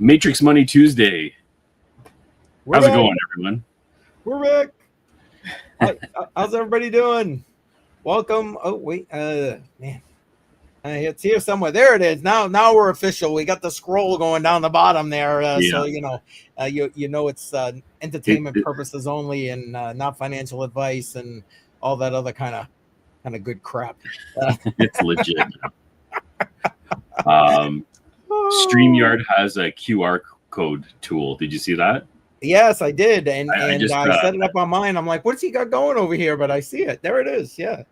Matrix Money Tuesday. How's it going, everyone? We're back. How's everybody doing? Welcome. Oh wait, man, it's here somewhere. There it is. Now we're official. We got the scroll going down the bottom there, so you know it's entertainment purposes only and not financial advice and all that other kind of good crap. It's legit. StreamYard has a QR code tool. Did you see that? Yes, I did, and I set it up on mine. I'm like, what's he got going over here? But I see it. There it is. Yeah.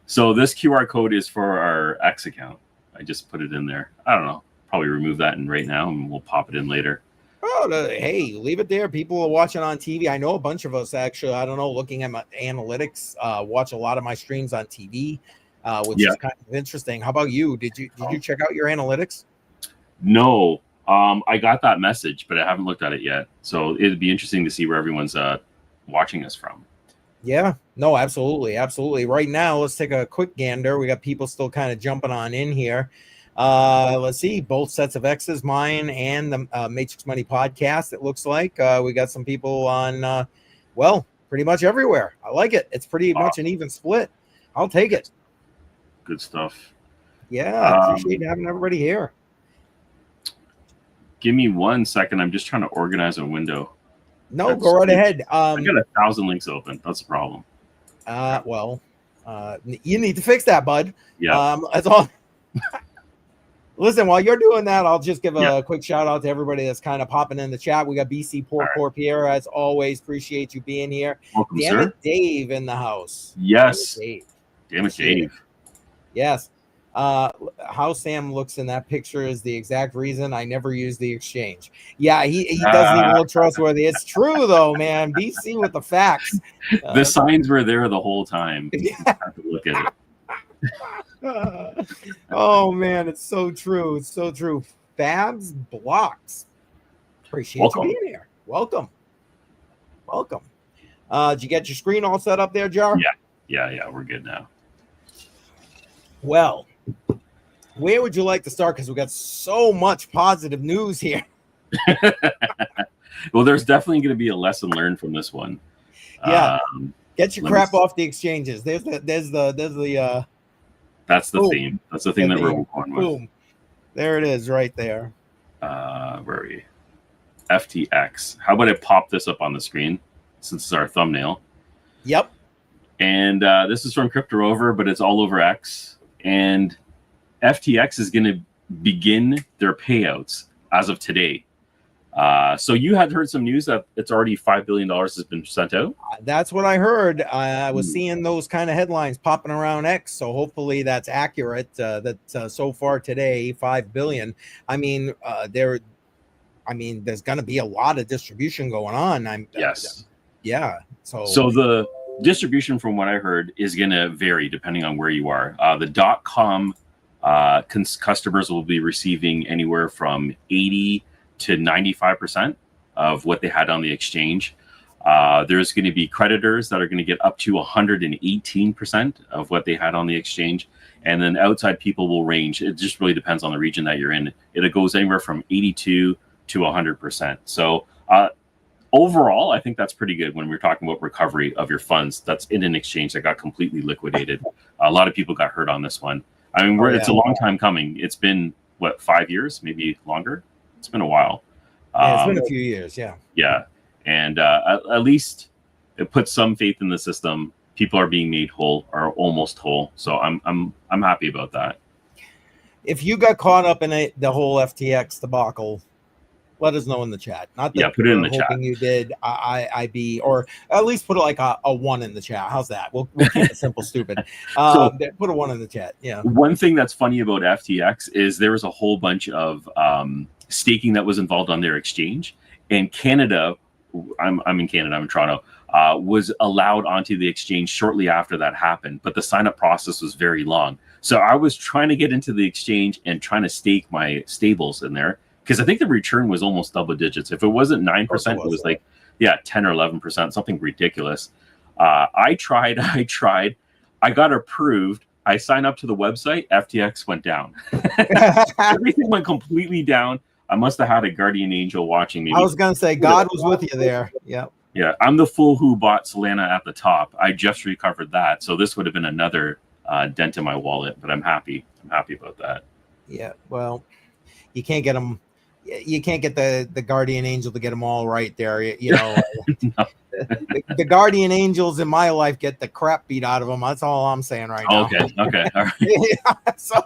So this QR code is for our X account. I just put it in there. I don't know. Probably remove that right now, and we'll pop it in later. Oh, hey, leave it there. People are watching on TV. I know a bunch of us actually. I don't know. Looking at my analytics, watch a lot of my streams on TV, which is kind of interesting. How about you? Did you check out your analytics? No. I got that message, but I haven't looked at it yet. So it'd be interesting to see where everyone's watching us from. Yeah, no, absolutely. Right now, let's take a quick gander. We got people still kind of jumping on in here. Let's see, both sets of X's, mine and the Matrix Money podcast. It looks like we got some people on, pretty much everywhere. I like it. It's pretty much an even split. I'll take it. Good stuff. Yeah, I appreciate having everybody here. Give me 1 second. I'm just trying to organize a window. No, go right ahead. I got 1,000 links open. That's a problem. You need to fix that, bud. Yeah. That's all. Listen, while you're doing that, I'll just give a quick shout out to everybody that's kind of popping in the chat. We got BC Corp here, as always. Appreciate you being here. Welcome, Damn sir. It Dave in the house. Yes. Damn it, Dave. Yes. How Sam looks in that picture is the exact reason I never use the exchange. Yeah, he doesn't even look trustworthy. It's true though, man. BC with the facts. The signs were there the whole time. You have to look at it. Oh man, it's so true. It's so true. Fabs blocks. Appreciate you being here. Welcome. Did you get your screen all set up there, Jar? Yeah. We're good now. Well, where would you like to start? Because we got so much positive news here. Well, there's definitely going to be a lesson learned from this one. Yeah, get your crap off the exchanges. There's the. That's the theme. That's the thing that we're going with. Boom. There it is, right there. Where are we? FTX. How about I pop this up on the screen since it's our thumbnail? Yep. And this is from CryptoJar, but it's all over X. And FTX is going to begin their payouts as of today. So you had heard some news that it's already $5 billion has been sent out? That's what I heard. I was seeing those kind of headlines popping around X. So hopefully that's accurate. So far today, $5 billion. There's going to be a lot of distribution going on. Yes. Yeah. So the distribution, from what I heard, is going to vary depending on where you are. The .com customers will be receiving anywhere from 80 to 95% of what they had on the exchange. There's going to be creditors that are going to get up to 118% of what they had on the exchange. And then outside people will range. It just really depends on the region that you're in. It goes anywhere from 82 to 100%. So overall, I think that's pretty good when we're talking about recovery of your funds that's in an exchange that got completely liquidated. A lot of people got hurt on this one. It's a long time coming. It's been, 5 years, maybe longer? It's been a while. It's been a few years, yeah. Yeah, and at least it puts some faith in the system. People are being made whole, or almost whole. So I'm happy about that. If you got caught up in the whole FTX debacle, let us know in the chat. Not that put it in the chat. You did. Or at least put like a 1 in the chat. How's that? We'll keep it simple, stupid. Put a 1 in the chat. Yeah. One thing that's funny about FTX is there was a whole bunch of staking that was involved on their exchange, and Canada. I'm in Canada. I'm in Toronto. Was allowed onto the exchange shortly after that happened, but the sign-up process was very long. So I was trying to get into the exchange and trying to stake my stables in there, because I think the return was almost double digits. If it wasn't 9%, it was like 10 or 11%, something ridiculous. I tried. I got approved. I signed up to the website. FTX went down. Everything went completely down. I must have had a guardian angel watching me. I was gonna say God was with you there. Yeah. Yeah, I'm the fool who bought Solana at the top. I just recovered that, so this would have been another dent in my wallet. But I'm happy. I'm happy about that. Yeah. Well, you can't get them. You can't get the guardian angel to get them all right there. You know, No. the guardian angels in my life get the crap beat out of them. That's all I'm saying right now. Okay. All right. Yeah, so,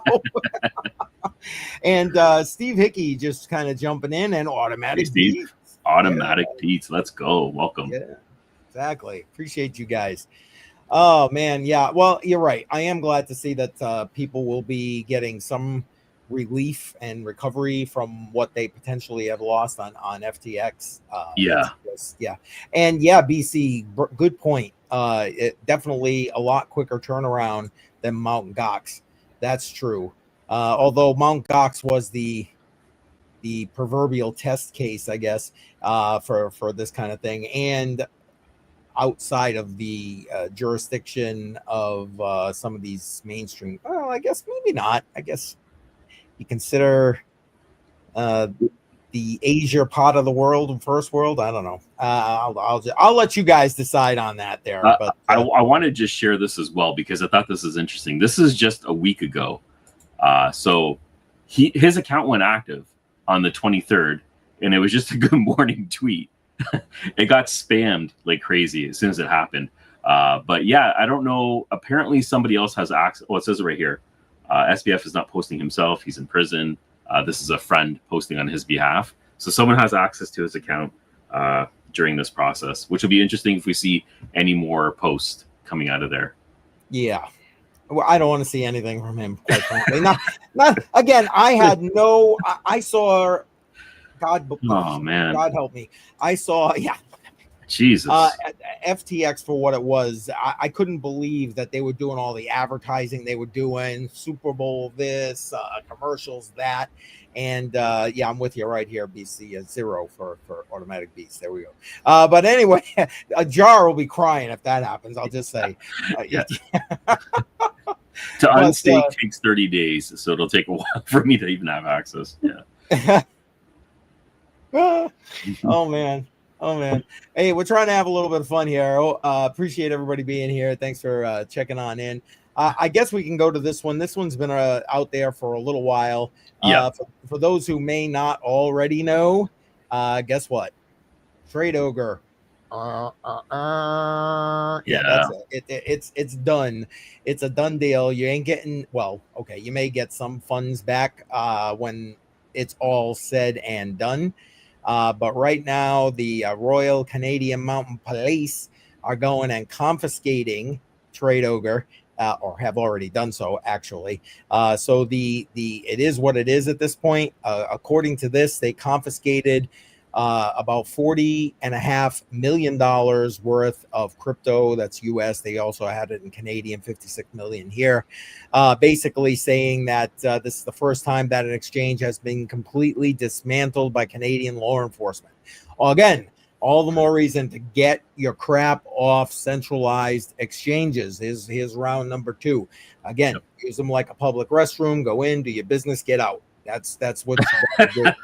and Steve Hickey just kind of jumping in and automatic. Hey, Steve. Automatic beats. Let's go. Welcome. Yeah, exactly. Appreciate you guys. Oh man, yeah. Well, you're right. I am glad to see that people will be getting some relief and recovery from what they potentially have lost on FTX. Yeah. Yeah. And yeah, BC, good point. It definitely a lot quicker turnaround than Mt. Gox. That's true. Although Mt. Gox was the proverbial test case, I guess, for this kind of thing, and outside of the jurisdiction of some of these mainstream. Well, I guess maybe not. I guess you consider the Asia part of the world and first world. I don't know. I'll let you guys decide on that there. But I want to just share this as well because I thought this is interesting. This is just a week ago. So his account went active on the 23rd, and it was just a good morning tweet. It got spammed like crazy as soon as it happened. But yeah, I don't know. Apparently somebody else has access. Well, it says it right here. SBF is not posting himself. He's in prison. This is a friend posting on his behalf. So someone has access to his account during this process, which will be interesting if we see any more posts coming out of there. Yeah. Well, I don't want to see anything from him, quite frankly. Not again. I saw. Oh man. God help me. I saw. Yeah. Jesus. FTX for what it was. I couldn't believe that they were doing all the advertising they were doing. Super Bowl this, commercials that, and yeah, I'm with you right here. BC 0 for automatic beats. There we go. But anyway, a jar will be crying if that happens. I'll just say. Yeah. To unstake takes 30 days, so it'll take a while for me to even have access. Yeah. Oh man. Hey, we're trying to have a little bit of fun here. Appreciate everybody being here. Thanks for checking on in. I guess we can go to this one. This one's been out there for a little while. Yeah. For those who may not already know, guess what? TradeOgre. Yeah, that's it. It's done. It's a done deal. You ain't getting, well, okay, you may get some funds back when it's all said and done. But right now, the Royal Canadian Mounted Police are going and confiscating TradeOgre, or have already done so, actually. So it is what it is at this point. According to this, they confiscated about $40.5 million worth of crypto. That's US. They also had it in Canadian, 56 million here. Basically saying that this is the first time that an exchange has been completely dismantled by Canadian law enforcement. Well, again, all the more reason to get your crap off centralized exchanges. Here's round number 2. Again, use them like a public restroom. Go in, do your business, get out. That's what you gotta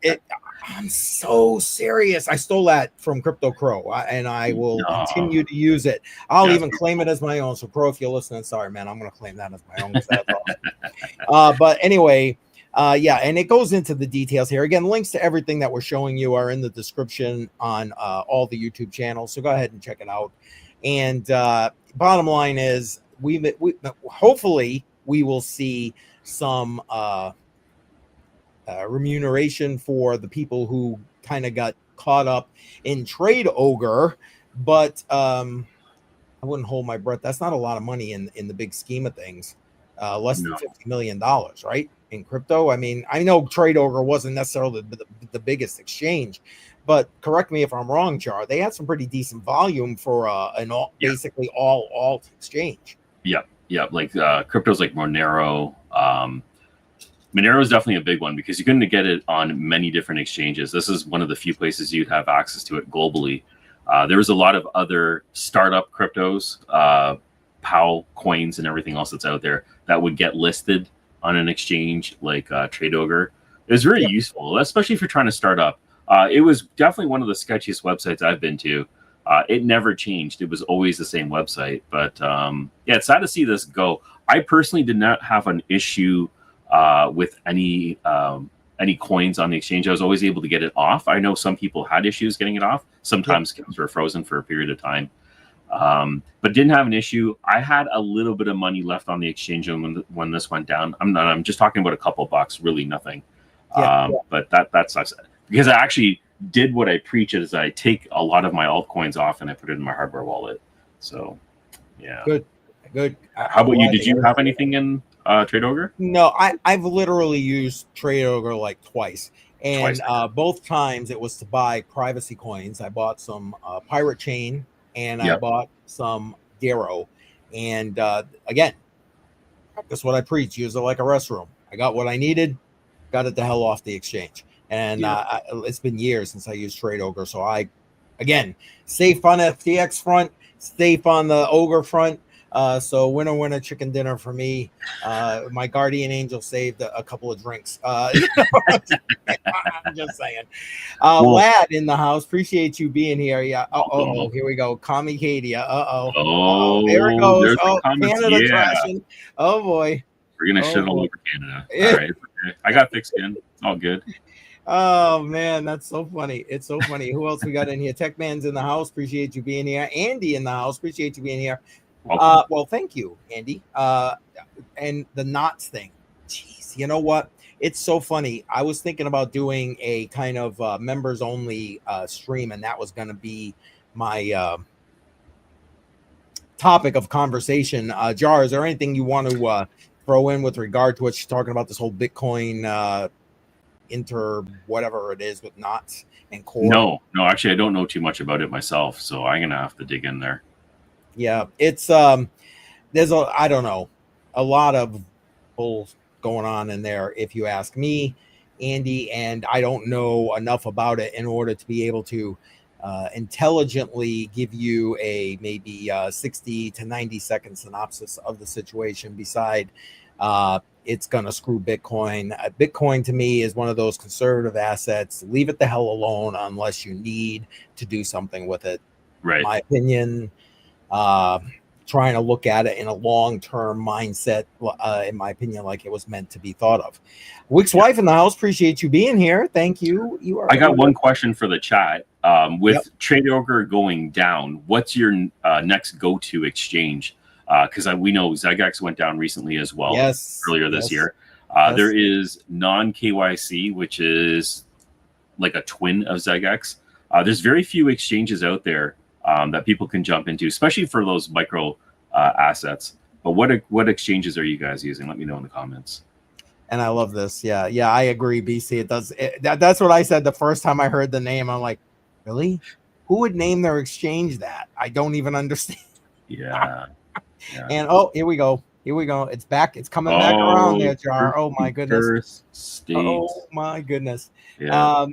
do. I'm so serious. I stole that from Crypto Crow, and I will continue to use it. I'll even claim it as my own. So, Crow, if you're listening, sorry, man, I'm going to claim that as my own. That's awesome. But anyway, yeah, and it goes into the details here. Again, links to everything that we're showing you are in the description on all the YouTube channels. So go ahead and check it out. And bottom line is, we hopefully we will see some remuneration for the people who kind of got caught up in TradeOgre, but I wouldn't hold my breath. That's not a lot of money in the big scheme of things. Less than $50 million, right? In crypto. I mean, I know TradeOgre wasn't necessarily the biggest exchange, but correct me if I'm wrong, Jar. They had some pretty decent volume for basically all alt exchange. Yeah, like cryptos like Monero. Monero is definitely a big one because you couldn't get it on many different exchanges. This is one of the few places you'd have access to it globally. There was a lot of other startup cryptos, POW coins and everything else that's out there that would get listed on an exchange like TradeOgre. was very useful, especially if you're trying to start up. It was definitely one of the sketchiest websites I've been to. It never changed. It was always the same website. But yeah, it's sad to see this go. I personally did not have an issue with any coins on the exchange. I was always able to get it off. I know some people had issues getting it off. Sometimes accounts were frozen for a period of time. But didn't have an issue. I had a little bit of money left on the exchange when this went down. I'm just talking about a couple bucks, really nothing. But that sucks because I actually did what I preach is I take a lot of my altcoins off and I put it in my hardware wallet. So yeah. Good. How about you? Did you have anything in TradeOgre? No, I've literally used TradeOgre like twice. And both times it was to buy privacy coins. I bought some Pirate Chain and I bought some Darrow. And again, that's what I preach. Use it like a restroom. I got what I needed, got it the hell off the exchange. And it's been years since I used TradeOgre. So I, again, safe on FTX front, safe on the Ogre front. So winner, chicken dinner for me. My guardian angel saved a couple of drinks. I'm just saying. Lad in the house, appreciate you being here. Yeah. Oh, here we go. Kamikadia. Oh, there it goes. Oh, Canada trashing. Oh boy. We're gonna shit all over Canada. All right. Okay. I got thick skin. It's all good. Oh man, that's so funny. It's so funny. Who else we got in here? Tech Man's in the house. Appreciate you being here. Andy in the house. Appreciate you being here. Well, thank you, Andy. And the knots thing. Jeez, you know what? It's so funny. I was thinking about doing a kind of members only stream, and that was going to be my topic of conversation. Jar, is there anything you want to throw in with regard to what she's talking about? This whole Bitcoin whatever it is with knots and core. No, actually I don't know too much about it myself, so I'm gonna have to dig in there. Yeah, it's there's I don't know, a lot of bull going on in there if you ask me, Andy, and I don't know enough about it in order to be able to intelligently give you a maybe 60 to 90 second synopsis of the situation beside it's going to screw Bitcoin. Bitcoin to me is one of those conservative assets. Leave it the hell alone unless you need to do something with it. Right. In my opinion, trying to look at it in a long-term mindset, in my opinion, like it was meant to be thought of. Wick's wife in the house, appreciate you being here. Thank you. I got one question for the chat. With TradeOgre going down, what's your next go-to exchange? Because we know ZegX went down recently as well. Earlier this year. There is non-KYC, which is like a twin of ZegX. There's very few exchanges out there that people can jump into, especially for those micro assets. But what exchanges are you guys using? Let me know in the comments. And I love this. Yeah, I agree, BC. It does. That's what I said the first time I heard the name. I'm like, really? Who would name their exchange that? I don't even understand. Yeah. And here we go. It's back. It's coming back around there, Jar. Oh my goodness. Oh my goodness. Yeah.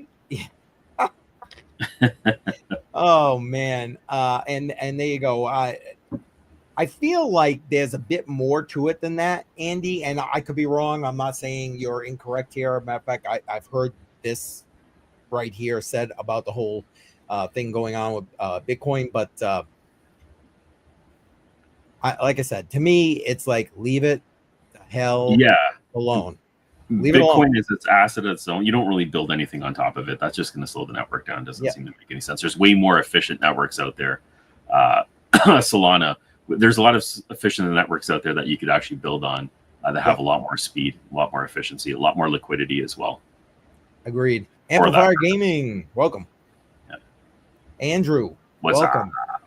Oh man. And there you go. I feel like there's a bit more to it than that, Andy, and I could be wrong. I'm not saying you're incorrect here. Matter of fact, I've heard this right here said about the whole thing going on with Bitcoin, but like I said, to me, it's like leave it the hell alone. Leave it alone. Bitcoin is its asset of its own. You don't really build anything on top of it. That's just going to slow the network down. Doesn't seem to make any sense. There's way more efficient networks out there. Solana. There's a lot of efficient networks out there that you could actually build on that have a lot more speed, a lot more efficiency, a lot more liquidity as well. Agreed. Amplifier Gaming, welcome. Yeah. Andrew, welcome. Up?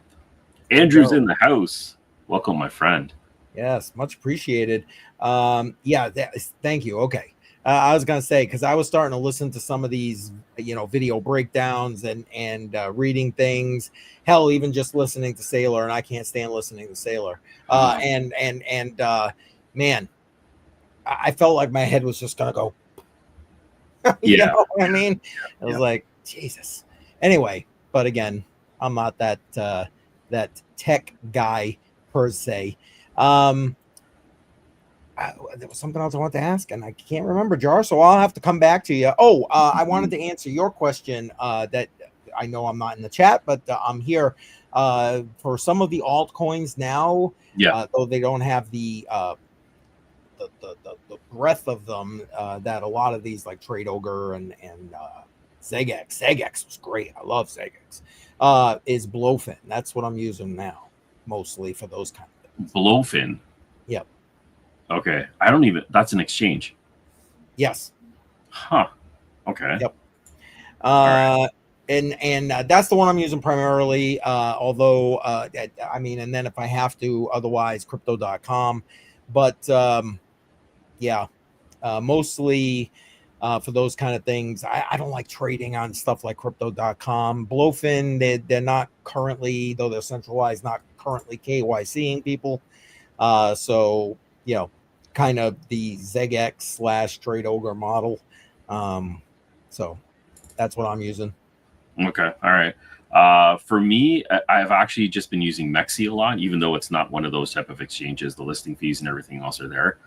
Andrew's in the house. Welcome, my friend. Yes, much appreciated. Thank you. Okay. I was going to say, because I was starting to listen to some of these, video breakdowns and reading things. Hell, even just listening to Sailor, and I can't stand listening to Sailor. Man, I felt like my head was just going to go. You know what I mean? It was like, Jesus. Anyway, but again, I'm not that tech guy per se. there was something else I wanted to ask, and I can't remember, Jar. So I'll have to come back to you. I wanted to answer your question. That I know I'm not in the chat, but I'm here. For some of the altcoins now, though they don't have the breadth of them that a lot of these like TradeOgre and Zegex was great. I love Zegex. Is Blowfin. That's what I'm using now, mostly for those kind of things. Blowfin. Yep. Okay. That's an exchange. Yes. Huh. Okay. Yep. Right. And that's the one I'm using primarily. Although, I mean, and then if I have to, otherwise crypto.com. But mostly for those kind of things. I don't like trading on stuff like crypto.com. Blowfin, they're not currently, though they're centralized, not currently KYCing people. So, kind of the Zegex / TradeOgre model. So that's what I'm using. Okay. All right. For me, I've actually just been using Mexi a lot, even though it's not one of those type of exchanges. The listing fees and everything else are there.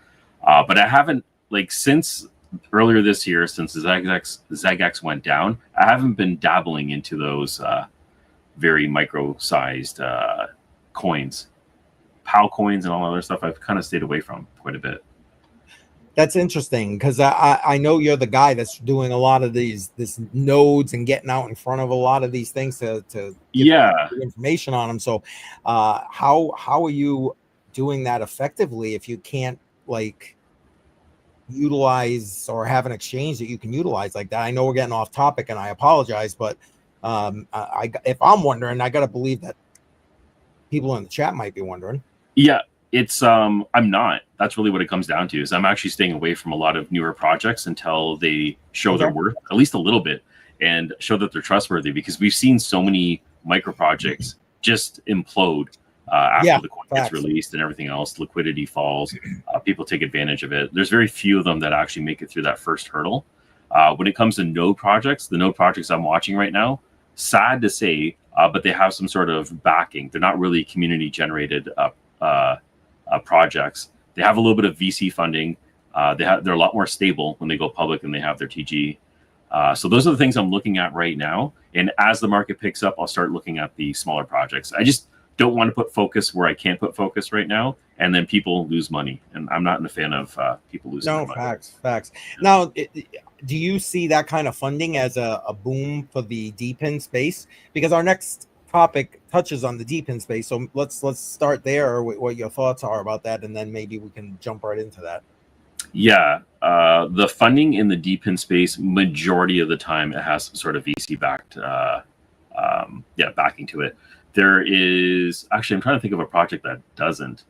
But I haven't, since earlier this year, since the Zegex went down, I haven't been dabbling into those very micro-sized coins. POW coins and all other stuff I've kind of stayed away from quite a bit. That's interesting because I know you're the guy that's doing a lot of this nodes and getting out in front of a lot of these things to get information on them. So how are you doing that effectively if you can't utilize or have an exchange that you can utilize like that? I know we're getting off topic and I apologize, but if I'm wondering, I got to believe that people in the chat might be wondering. Yeah. It's I'm not. That's really what it comes down to. Is I'm actually staying away from a lot of newer projects until they show their worth, at least a little bit, and show that they're trustworthy. Because we've seen so many micro projects just implode after the coin gets released and everything else. Liquidity falls. People take advantage of it. There's very few of them that actually make it through that first hurdle. When it comes to node projects, the node projects I'm watching right now, sad to say, but they have some sort of backing. They're not really community generated projects. They have a little bit of VC funding. They're a lot more stable when they go public and they have their TG. So those are the things I'm looking at right now. And as the market picks up, I'll start looking at the smaller projects. I just don't want to put focus where I can't put focus right now, and then people lose money. And I'm not a fan of people losing money. Facts. Now, do you see that kind of funding as a boom for the DePIN space? Because our next topic touches on the DePIN space, so let's start there. What your thoughts are about that, and then maybe we can jump right into that. Yeah, the funding in the DePIN space, majority of the time, it has some sort of VC backed, backing to it. There is actually, I'm trying to think of a project that doesn't,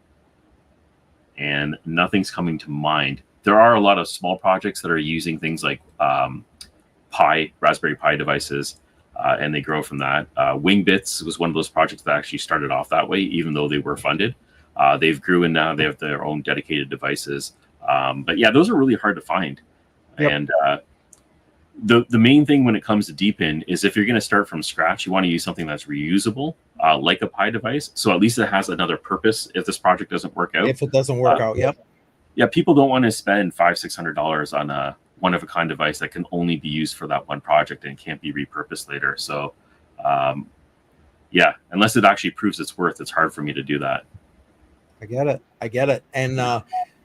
and nothing's coming to mind. There are a lot of small projects that are using things like Raspberry Pi devices. And they grow from that. Wingbits was one of those projects that actually started off that way, even though they were funded. They've grew and now they have their own dedicated devices. But yeah, those are really hard to find. Yep. And the main thing when it comes to DePIN is if you're going to start from scratch, you want to use something that's reusable, like a Pi device. So at least it has another purpose if this project doesn't work out. If it doesn't work out, yep. Yeah, people don't want to spend $500-600 on a one-of-a-kind device that can only be used for that one project and can't be repurposed later. So, unless it actually proves its worth, it's hard for me to do that. I get it. And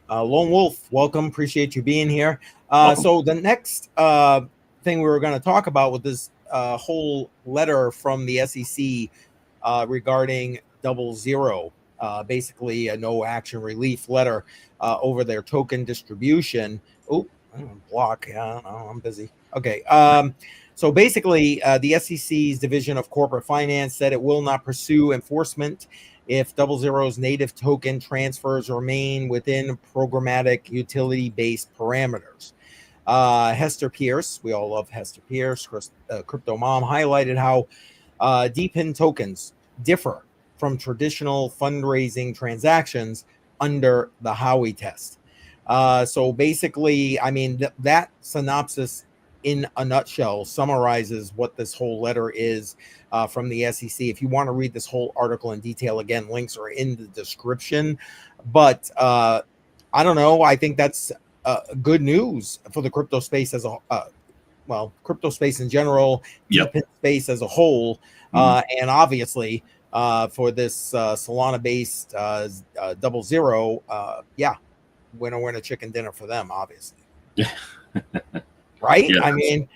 Lone Wolf, welcome. Appreciate you being here. So the next thing we were going to talk about with this whole letter from the SEC regarding DoubleZero, basically a no action relief letter over their token distribution. Block. Yeah, I'm busy. Okay. So basically, the SEC's Division of Corporate Finance said it will not pursue enforcement if DoubleZero's native token transfers remain within programmatic utility-based parameters. Hester Pierce, we all love Hester Pierce, Crypto Mom, highlighted how DePIN tokens differ from traditional fundraising transactions under the Howey test. So basically, I mean, that synopsis in a nutshell summarizes what this whole letter is from the SEC. If you want to read this whole article in detail, again, links are in the description. But I don't know. I think that's good news for the crypto space as a crypto space in general, Yep. deep in space as a whole, and obviously for this Solana-based DoubleZero, winner chicken dinner for them, obviously. Right? Yeah. I mean,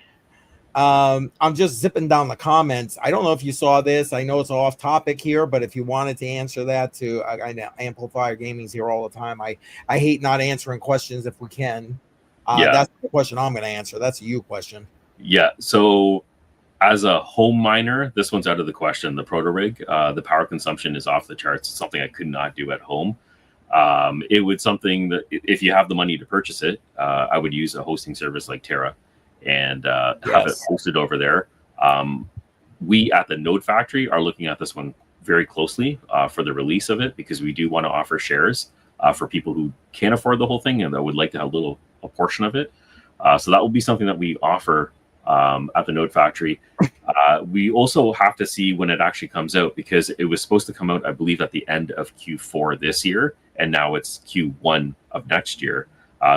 I'm just zipping down the comments. I don't know if you saw this. I know it's off topic here, but if you wanted to answer that to, I know Amplifier Gaming's here all the time. I hate not answering questions if we can. That's the question I'm going to answer. That's a you question. Yeah. So as a home miner, this one's out of the question. The proto rig, the power consumption is off the charts. It's something I could not do at home. It would something that if you have the money to purchase it, I would use a hosting service like Terra and have it hosted over there. We at the Node Factory are looking at this one very closely for the release of it, because we do want to offer shares for people who can't afford the whole thing and that would like to have a portion of it. So that will be something that we offer at the Node Factory. We also have to see when it actually comes out, because it was supposed to come out, I believe, at the end of Q4 this year, and now it's Q1 of next year.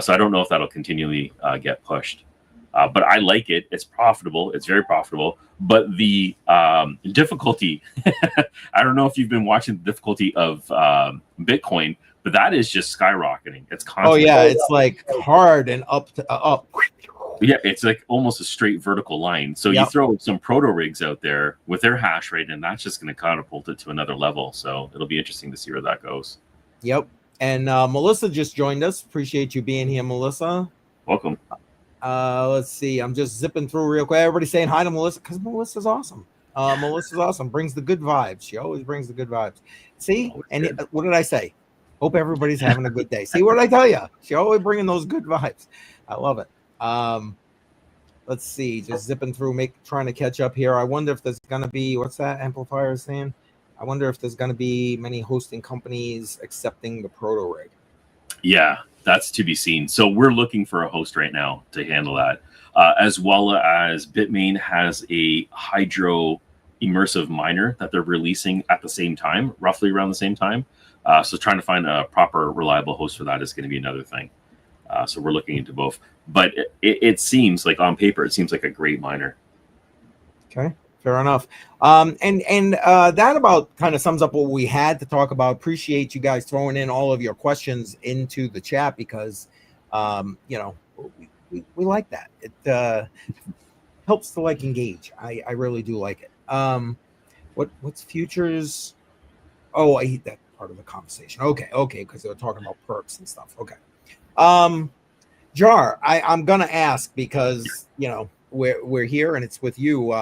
So I don't know if that'll continually get pushed. But I like it. It's profitable. It's very profitable. But the difficulty, I don't know if you've been watching the difficulty of Bitcoin, but that is just skyrocketing. It's constantly. Oh, yeah. It's like hard and up to up. Yeah, it's like almost a straight vertical line. So you throw some proto rigs out there with their hash rate, and that's just going to catapult it to another level. So it'll be interesting to see where that goes. Yep. And Melissa just joined us. Appreciate you being here, Melissa. Welcome. Let's see. I'm just zipping through real quick. Everybody saying hi to Melissa because Melissa's awesome. Melissa's awesome. Brings the good vibes. She always brings the good vibes. See? And what did I say? Hope everybody's having a good day. See, what did I tell you? She always bringing those good vibes. I love it. Let's see. Just zipping through, trying to catch up here. I wonder if there's going to be, what's that Amplifier saying? I wonder if there's going to be many hosting companies accepting the proto rig. Yeah, that's to be seen. So we're looking for a host right now to handle that, as well as Bitmain has a hydro immersive miner that they're releasing at the same time, roughly around the same time. So trying to find a proper, reliable host for that is going to be another thing. So we're looking into both. But it seems like on paper, it seems like a great miner. Okay. Fair enough. And that about kind of sums up what we had to talk about. Appreciate you guys throwing in all of your questions into the chat, because, we like that. It helps to engage. I really do like it. What's futures? Oh, I hate that part of the conversation. Okay. Because they were talking about perps and stuff. Okay. Jar, I'm going to ask because, we're here and it's with you.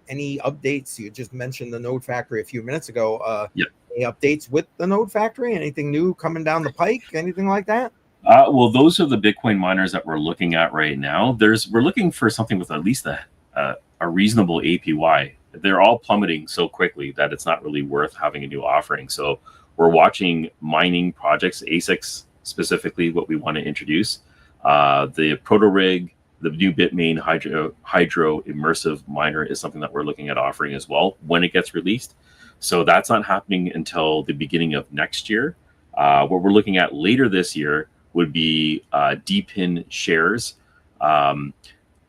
Any updates? You just mentioned the Node Factory a few minutes ago. Any updates with the Node Factory? Anything new coming down the pike? Anything like that? Well, those are the Bitcoin miners that we're looking at right now. We're looking for something with at least a reasonable APY. They're all plummeting so quickly that it's not really worth having a new offering. So we're watching mining projects, ASICs specifically, what we want to introduce. The proto rig, the new Bitmain hydro immersive miner is something that we're looking at offering as well when it gets released. So that's not happening until the beginning of next year. What we're looking at later this year would be DPIN shares.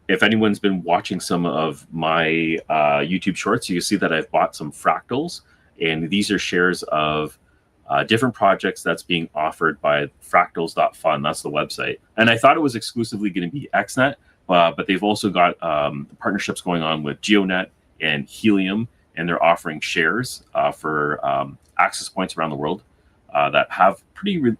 If anyone's been watching some of my YouTube shorts, you can see that I've bought some fractals, and these are shares of different projects that's being offered by fractals.fun. That's the website. And I thought it was exclusively going to be XNet, but they've also got partnerships going on with GeoNet and Helium, and they're offering shares for access points around the world that have pretty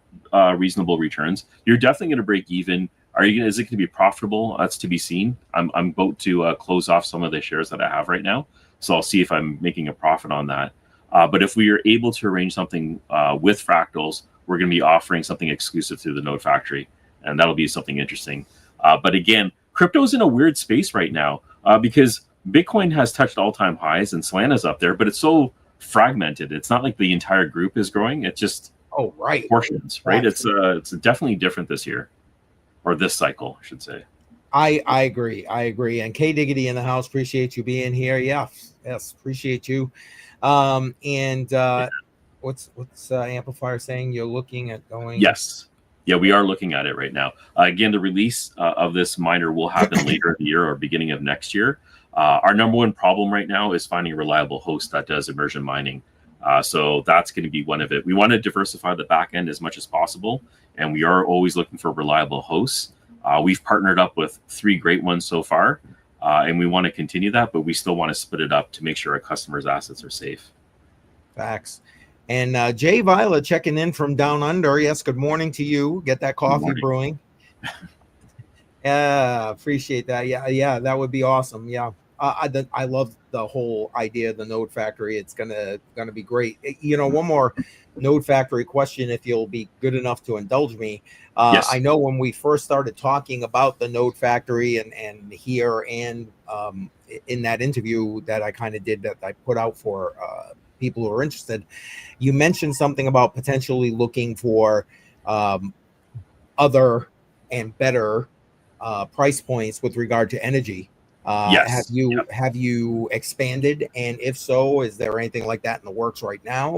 reasonable returns. You're definitely going to break even. Is it going to be profitable? That's to be seen. I'm about to close off some of the shares that I have right now, so I'll see if I'm making a profit on that. But if we are able to arrange something with Fractals, we're going to be offering something exclusive to the Node Factory, and that'll be something interesting. But again, crypto's in a weird space right now because Bitcoin has touched all-time highs and Solana's up there, but it's so fragmented. It's not like the entire group is growing. It's just portions, right? It's definitely different this year, or this cycle, I should say. I agree. And K Diggity in the house, appreciate you being here. Yes, appreciate you. What's Amplifier saying? You're looking at going? Yes. Yeah, we are looking at it right now. Again, the release of this miner will happen later in the year or beginning of next year. Our number one problem right now is finding a reliable host that does immersion mining. So that's going to be one of it. We want to diversify the back end as much as possible, and we are always looking for reliable hosts. We've partnered up with 3 great ones so far, and we want to continue that, but we still want to split it up to make sure our customers' assets are safe. Facts. And Jay Violet checking in from down under. Yes, good morning to you. Get that coffee brewing. Yeah, appreciate that. Yeah, that would be awesome. Yeah, I love the whole idea of the Node Factory. It's gonna be great. You know, one more Node Factory question, if you'll be good enough to indulge me. Yes. I know when we first started talking about the Node Factory and here and in that interview that I kind of did that I put out for people who are interested, you mentioned something about potentially looking for other and better price points with regard to energy. Yes. Have you expanded, and if so, is there anything like that in the works right now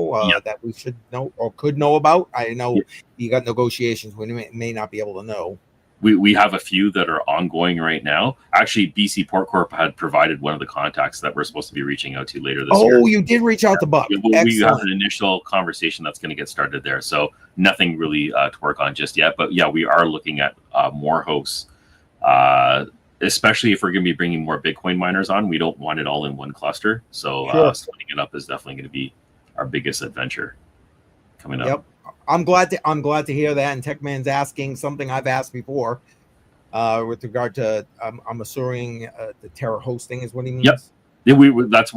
that we should know or could know about? I know you got negotiations we may not be able to know. We have a few that are ongoing right now. Actually, BC Port Corp had provided one of the contacts that we're supposed to be reaching out to later this year. Oh, you did reach out to Buck. We have an initial conversation that's going to get started there. So nothing really to work on just yet. But yeah, we are looking at more hosts, especially if we're going to be bringing more Bitcoin miners on. We don't want it all in one cluster. So splitting it up is definitely going to be our biggest adventure coming up. Yep. I'm glad to hear that. And Techman's asking something I've asked before with regard to I'm assuming the Terra hosting is what he means. Yep. Yeah, that's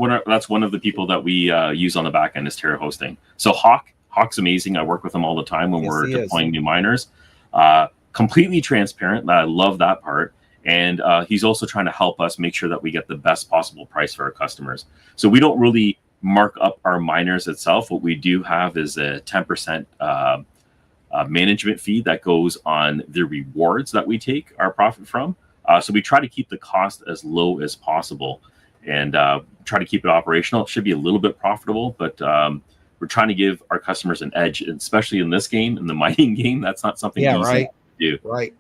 one of the people that we use on the back end is Terra hosting. So Hawk's amazing. I work with him all the time when we're deploying new miners. Completely transparent. I love that part. And he's also trying to help us make sure that we get the best possible price for our customers. So we don't really mark up our miners itself. What we do have is a 10% management fee that goes on the rewards that we take our profit from. So we try to keep the cost as low as possible and try to keep it operational. It should be a little bit profitable, but we're trying to give our customers an edge, especially in this game, in the mining game. That's not something easy to do. Right.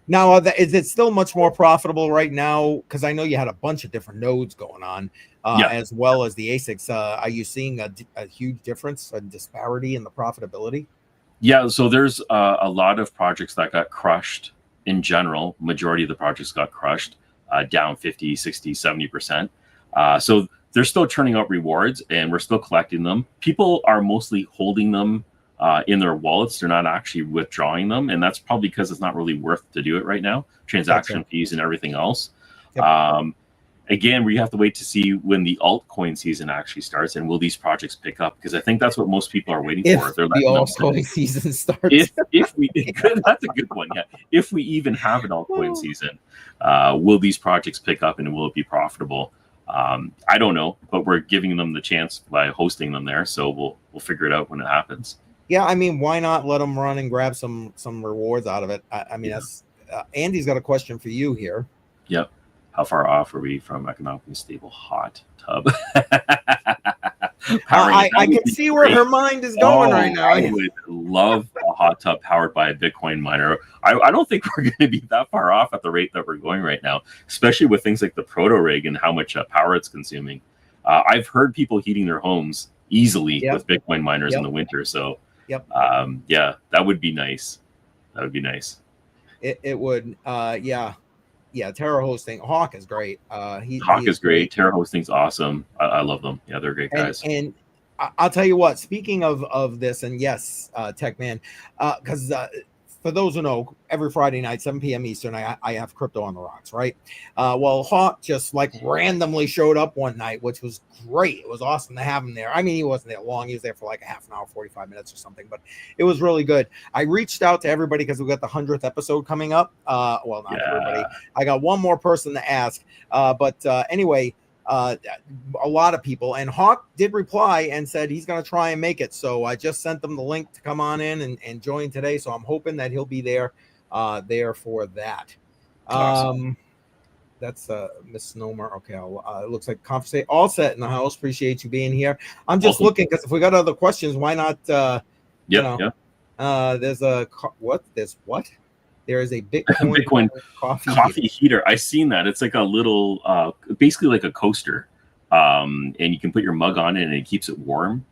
Now, is it still much more profitable right now? Because I know you had a bunch of different nodes going on, as well as the ASICs. Are you seeing a huge difference, a disparity in the profitability? Yeah, so there's a lot of projects that got crushed in general. Majority of the projects got crushed, down 50, 60, 70%. So they're still turning out rewards, and we're still collecting them. People are mostly holding them in their wallets. They're not actually withdrawing them, and that's probably because it's not really worth to do it right now. Transaction fees and everything else. Yep. Again, we have to wait to see when the altcoin season actually starts, and will these projects pick up? Because I think that's what most people are waiting for. They're the altcoin season starts. If we that's a good one. Yeah, if we even have an altcoin season, will these projects pick up and will it be profitable? I don't know, but we're giving them the chance by hosting them there, so we'll figure it out when it happens. Yeah, I mean, why not let them run and grab some rewards out of it? I mean, that's Andy's got a question for you here. Yep. How far off are we from economically stable hot tub? I can see where her mind is going right now. I would love a hot tub powered by a Bitcoin miner. I don't think we're going to be that far off at the rate that we're going right now, especially with things like the proto rig and how much power it's consuming. I've heard people heating their homes easily with Bitcoin miners in the winter. So, yeah, that would be nice. That would be nice. It would, yeah, Terra hosting. Hawk is great. Hawk is great. Terra hosting's awesome. I love them. Yeah, they're great guys. And I'll tell you what. Speaking of this, and yes, Tech Man, because for those who know, every Friday night, 7 p.m. Eastern, I have Crypto on the Rocks, right? Well, Hawk just like randomly showed up one night, which was great. It was awesome to have him there. I mean, he wasn't there long. He was there for like a half an hour, 45 minutes or something, but it was really good. I reached out to everybody because we got the 100th episode coming up. Well, not everybody. I got one more person to ask. But anyway, a lot of people, and Hawk did reply and said he's going to try and make it. So I just sent them the link to come on in and join today. So I'm hoping that he'll be there for that. Awesome. That's a misnomer. Okay, it looks like conversation all set in the house. Appreciate you being here. I'm just looking because if we got other questions, why not? There's a what? There is a Bitcoin, Bitcoin coffee heater. I seen that. It's like a little, basically like a coaster, and you can put your mug on it, and it keeps it warm.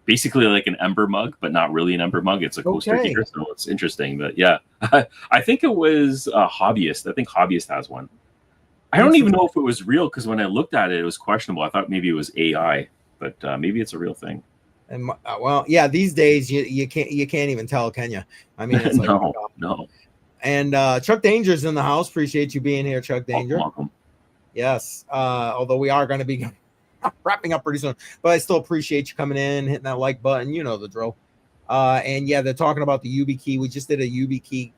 Basically like an ember mug, but not really an ember mug. It's a coaster heater, so it's interesting. But yeah, I think it was a Hobbyist. I think Hobbyist has one. I don't even know if it was real, because when I looked at it, it was questionable. I thought maybe it was AI, but maybe it's a real thing. And well, yeah, these days you can't even tell, can you? I mean, it's like no. And Chuck Danger's in the house. Appreciate you being here, Chuck Danger. Welcome. Yes. Although we are going to be wrapping up pretty soon, but I still appreciate you coming in, hitting that like button. You know the drill. And yeah, they're talking about the YubiKey. We just did a YubiKey.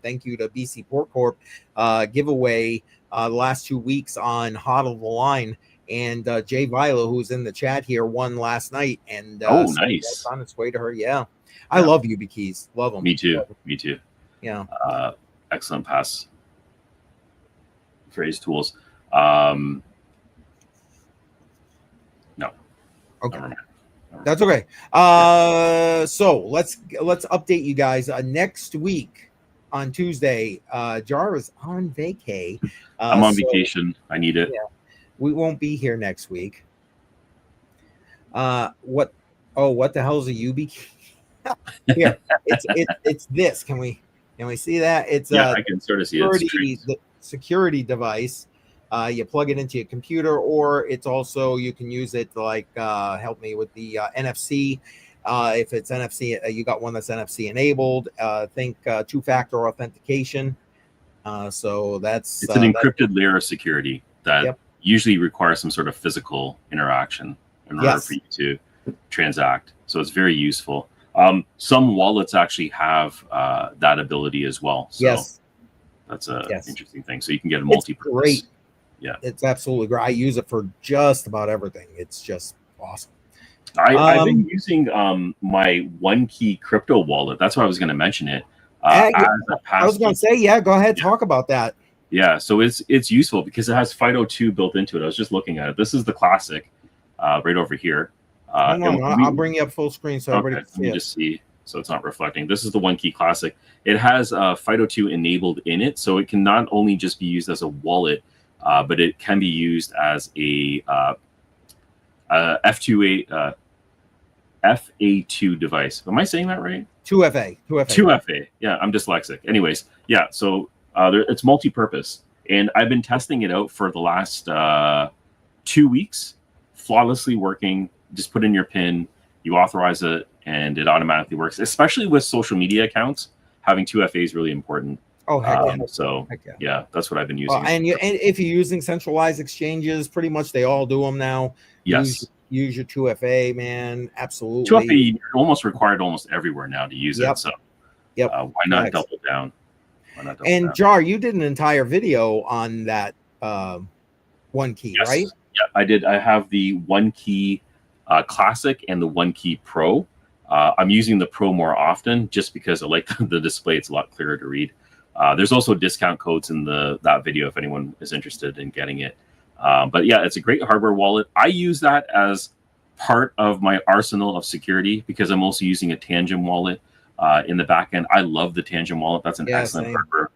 Thank you to BC Port Corp giveaway the last 2 weeks on Hodl the Line. And Jay Vila, who's in the chat here, won last night. And nice. So it's on its way to her. Yeah. I love YubiKeys. Love them. Me too. Me too. Yeah. Excellent pass phrase tools. No. Okay. Never mind. That's okay. So let's update you guys. Next week on Tuesday, Jar is on vacay. I'm on vacation. I need it. Yeah, we won't be here next week. What the hell is a YubiKey? Here, it's this. Can we see that? It's I can sort of see it. The security device. You plug it into your computer, or it's also, you can use it to like help me with the NFC. If it's NFC, you got one that's NFC enabled. Think two-factor authentication. So it's an encrypted layer of security that usually requires some sort of physical interaction in order for you to transact. So it's very useful. Some wallets actually have that ability as well. So that's a interesting thing. So you can get a multi-purpose. Great. Yeah, it's absolutely great. I use it for just about everything. It's just awesome. I've been using my one key crypto wallet. That's why I was going to mention it. I was going to say, go ahead, talk about that. Yeah, so it's useful because it has FIDO2 built into it. I was just looking at it. This is the classic, right over here. No, I'll bring you up full screen so everybody can see it. Let me just see, so it's not reflecting. This is the one key classic. It has FIDO2 enabled in it, so it can not only just be used as a wallet, but it can be used as a FA2 device. Am I saying that right? 2FA. Yeah, I'm dyslexic. Anyways, yeah, so it's multi-purpose. And I've been testing it out for the last 2 weeks, flawlessly working. Just put in your PIN, you authorize it, and it automatically works. Especially with social media accounts, having 2FA is really important. Oh, heck yeah. So, yeah, that's what I've been using. And if you're using centralized exchanges, pretty much they all do them now. Yes. Use your 2FA, man. Absolutely. 2FA almost required almost everywhere now to use it. So, why not double down? And Jar, you did an entire video on that one key, right? Yeah, I did. I have the one key Classic and the one key Pro. I'm using the Pro more often just because I like the display. It's a lot clearer to read. There's also discount codes in that video if anyone is interested in getting it. But yeah, it's a great hardware wallet. I use that as part of my arsenal of security because I'm also using a Tangent wallet in the back end. I love the Tangent wallet. That's an excellent hardware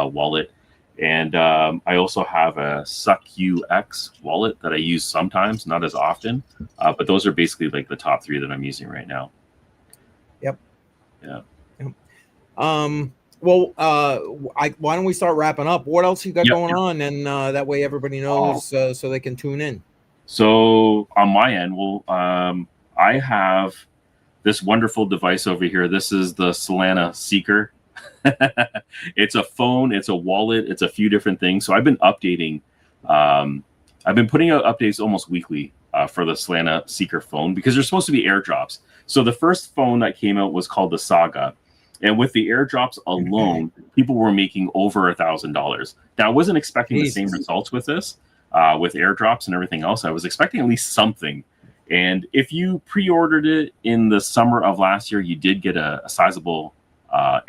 wallet. And I also have a SuckUX wallet that I use sometimes, not as often. But those are basically like the top three that I'm using right now. Yep. Yeah. Yep. Well, why don't we start wrapping up? What else you got going on? And that way everybody knows so they can tune in. So on my end, I have this wonderful device over here. This is the Solana Seeker. It's a phone, it's a wallet, it's a few different things. So I've been updating. I've been putting out updates almost weekly for the Solana Seeker phone because there's supposed to be airdrops. So the first phone that came out was called the Saga. And with the airdrops alone, people were making over $1,000. Now, I wasn't expecting the same results with this, with airdrops and everything else. I was expecting at least something. And if you pre-ordered it in the summer of last year, you did get a sizable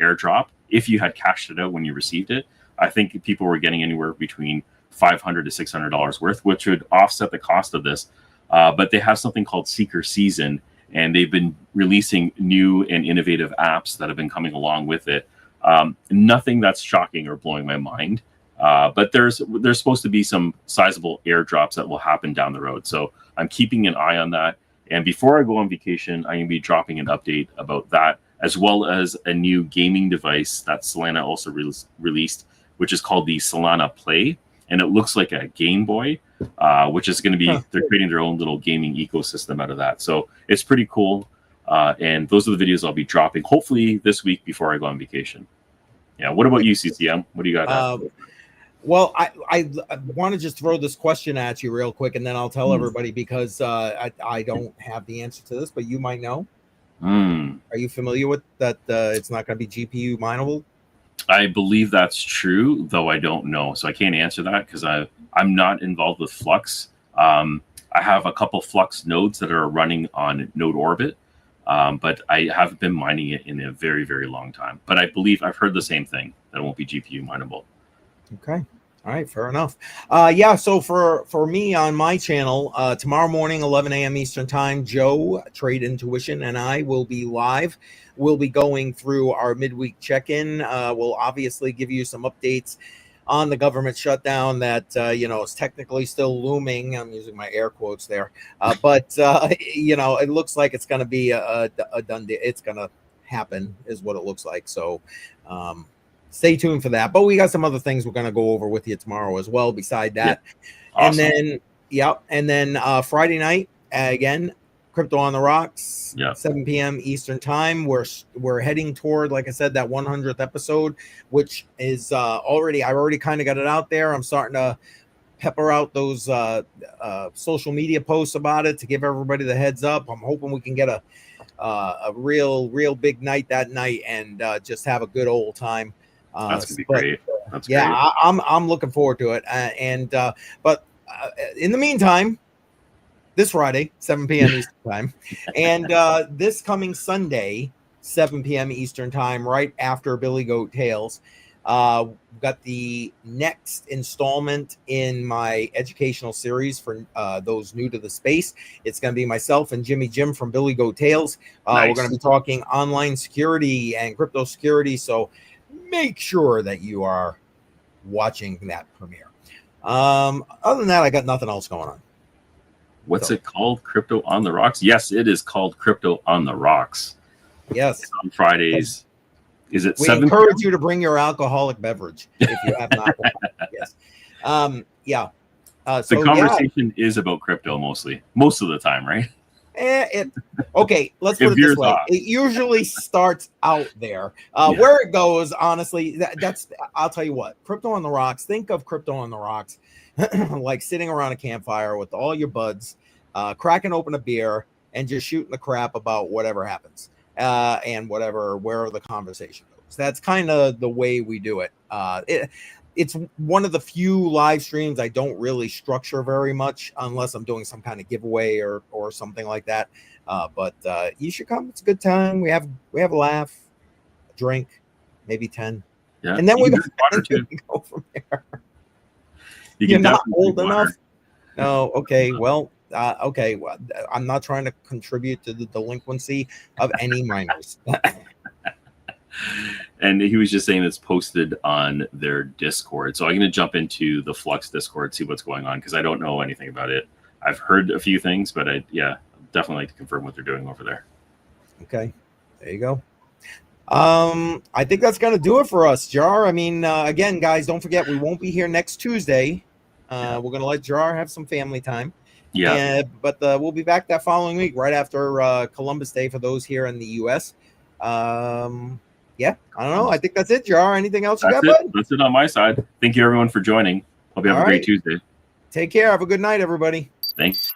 airdrop. If you had cashed it out when you received it, I think people were getting anywhere between $500 to $600 worth, which would offset the cost of this. But they have something called Seeker Season, and they've been releasing new and innovative apps that have been coming along with it. Nothing that's shocking or blowing my mind. But there's supposed to be some sizable airdrops that will happen down the road. So I'm keeping an eye on that. And before I go on vacation, I'm going to be dropping an update about that, as well as a new gaming device that Solana also released, which is called the Solana Play. And it looks like a Game Boy, which is going to be, they're creating their own little gaming ecosystem out of that. So it's pretty cool. And those are the videos I'll be dropping, hopefully this week before I go on vacation. Yeah. What about you, CCM? What do you got? Well, I want to just throw this question at you real quick, and then I'll tell everybody, because I don't have the answer to this, but you might know. Are you familiar with that? It's not going to be GPU mineable? I believe that's true, though I don't know. So I can't answer that because I'm not involved with Flux. I have a couple Flux nodes that are running on Node Orbit, but I haven't been mining it in a very, very long time. But I believe I've heard the same thing, that it won't be GPU mineable. Okay. All right. Fair enough. Yeah. So for me on my channel, tomorrow morning, 11 a.m. Eastern time, Joe, Trade Intuition, and I will be live. We'll be going through our midweek check-in. We'll obviously give you some updates on the government shutdown that, is technically still looming. I'm using my air quotes there. But it looks like it's going to be a done deal. It's going to happen is what it looks like. So, stay tuned for that. But we got some other things we're going to go over with you tomorrow as well beside that. Yeah. Awesome. And then Friday night, again, Crypto on the Rocks, 7 p.m. Eastern time. We're heading toward, like I said, that 100th episode, which is I already kind of got it out there. I'm starting to pepper out those social media posts about it to give everybody the heads up. I'm hoping we can get a real big night that night and just have a good old time. That's gonna be great. That's great. Yeah, I'm looking forward to it. But in the meantime, this Friday, 7 p.m. Eastern time, and this coming Sunday, 7 p.m. Eastern time, right after Billy Goat Tales, we've got the next installment in my educational series for those new to the space. It's going to be myself and Jimmy Jim from Billy Goat Tales. Nice. We're going to be talking online security and crypto security. So make sure that you are watching that premiere. Other than that, I got nothing else going on. What's it called? Crypto on the Rocks? Yes, it is called Crypto on the Rocks. Yes. It's on Fridays. Is it 7? We encourage you to bring your alcoholic beverage if you have not. Yes. The conversation is about crypto most of the time, right? Okay, let's put it this way. It usually starts out there. Where it goes, honestly, that's I'll tell you what. Crypto on the Rocks. Think of Crypto on the Rocks like sitting around a campfire with all your buds, cracking open a beer and just shooting the crap about whatever happens and where the conversation goes. That's kind of the way we do it. It's one of the few live streams I don't really structure very much unless I'm doing some kind of giveaway or something like that. But you should come. It's a good time. We have a laugh, a drink, maybe 10. Yeah. And then we go from there. You're not old enough? No. Okay. Well, okay. Well, I'm not trying to contribute to the delinquency of any minors. And he was just saying it's posted on their Discord. So I'm going to jump into the Flux Discord, see what's going on, because I don't know anything about it. I've heard a few things, but I definitely like to confirm what they're doing over there. Okay. There you go. I think that's going to do it for us, Jar. I mean, again, guys, don't forget, we won't be here next Tuesday. We're going to let Jar have some family time. Yeah. But we'll be back that following week, right after Columbus Day for those here in the U.S. Yeah, I don't know. I think that's it, Jar. Anything else you got, bud? That's it on my side. Thank you, everyone, for joining. Hope you have a great Tuesday. Take care. Have a good night, everybody. Thanks.